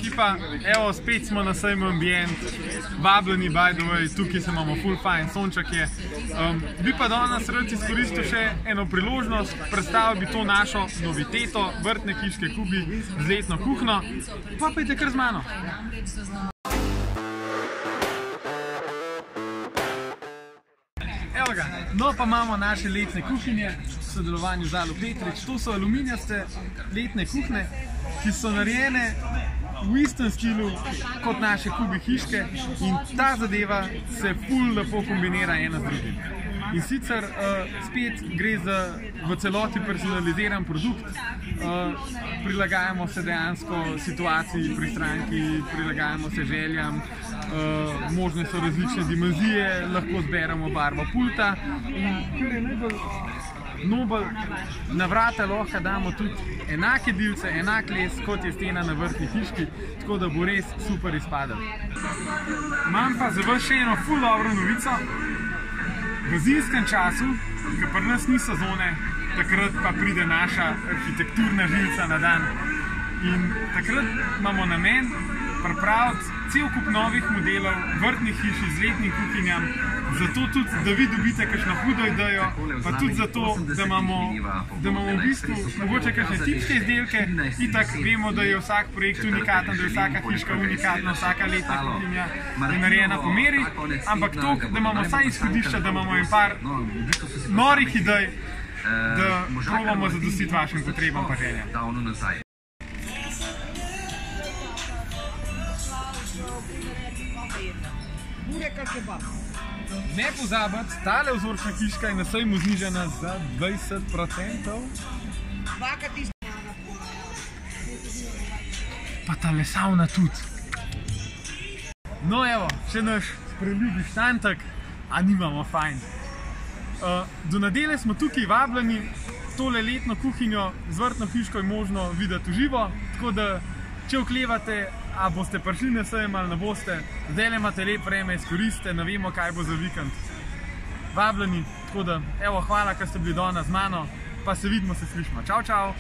ekipa, evo, spet smo na sejmu Ambient, vabljeni, by the way, tukaj se imamo full fajn, sonček je. Bi pa danes rad izkoristil še eno priložnost, predstavil bi to našo noviteto, vrtne hiške Kubi z letno kuhno, pa pojdite kar z mano. Evo ga, no pa imamo naše letne kuhinje v sodelovanju z Alo Petrič. To so aluminijaste letne kuhne, ki so narejene v istem stilu kot naše Kubi hiške in ta zadeva se ful lepo kombinira ena z drugim. In sicer spet gre za v celoti personaliziran produkt, prilagajamo se dejansko situaciji pri stranki, prilagajamo se željam, možne so različne dimenzije, lahko zberemo barvo pulta in kar je najbolj nobel, na vrata lahko damo tudi enake dilce, enak les, kot je stena na vrtni hiški, tako da bo res super izpadel. Imam pa za vas še eno ful dobro novico. V zimskem času, ko pri nas ni sezone, takrat pa pride naša arhitekturna žilica na dan. In takrat imamo namen pripraviti cel kup novih modelov vrtnih hiš z letnim kuhinjam, zato tudi, da vi dobite kakšno hudo idejo, pa tudi zato, da imamo v bistvu mogoče kakšne tipske izdelke. Itak vemo, da je vsak projekt unikaten, da je vsaka hiška unikatna, vsaka letna kuhinja je narejena po meri, ampak to, da imamo vsaj izhodišča, da imamo en par norih idej, da probamo zadostiti vašim potrebam pa željam. Ne pozabiti, tale vzorčna hiška je na sejmu znižana za 20%. Pa tale savna tudi. No evo, še naš preljubi štantek, a nimamo fajn. Do nedelje smo tukaj vabljeni, tole letno kuhinjo z vrtno hiško je možno videti v živo, tako da če oklevate, a boste prišli na sejem ali ne boste, zdaj imate lep vreme, izkoristite, ne vemo, kaj bo za vikend. Vabljeni, tako da, evo, hvala, ker ste bili danes z mano, pa se vidimo, se slišimo. Čau, čau!